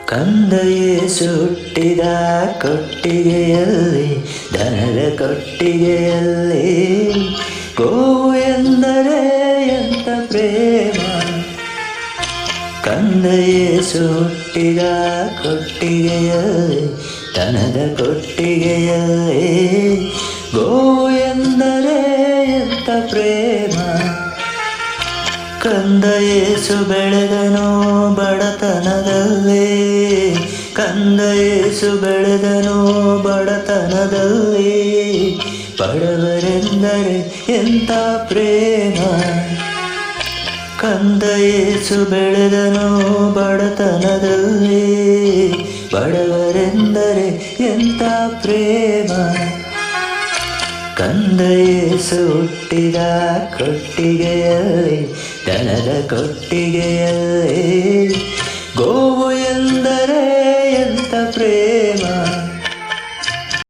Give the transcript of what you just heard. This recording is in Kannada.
ಕಂದ ಯೇಸು ಹುಟ್ಟಿದ ಕೊಟ್ಟಿಗೆಯಲ್ಲಿ, ದನದ ಕೊಟ್ಟಿಗೆಯಲ್ಲಿ, ಗೋವು ಎಂದರೆ ಎಂಥ ಪ್ರೇಮ. ಕಂದ ಯೇಸು ಹುಟ್ಟಿದ ಕೊಟ್ಟಿಗೆಯಲ್ಲಿ, ದನದ ಕೊಟ್ಟಿಗೆಯಲ್ಲಿ, ಗೋವು ಎಂದರೆ ಎಂಥ ಪ್ರೇಮ. ಕಂದ ಯೇಸು ಬೆಳೆದನು ಬಡತನದಲ್ಲಿ, ಕಂದ ಯೇಸು ಬೆಳೆದನು ಬಡತನದಲ್ಲಿ, ಬಡವರೆಂದರೆ ಎಂಥ ಪ್ರೇಮ. ಕಂದ ಯೇಸು ಬೆಳೆದನು ಬಡತನದಲ್ಲಿ, ಬಡವರೆಂದರೆ ಎಂಥ ಪ್ರೇಮ. ಕಂದ ಯೇಸು ಹುಟ್ಟಿದ ಕೊಟ್ಟಿಗೆಯಲ್ಲಿ, ದನದ ಕೊಟ್ಟಿಗೆಯಲ್ಲಿ, ಗೋವು ಎಂದರೆ ಎಂಥ ಪ್ರೇಮ.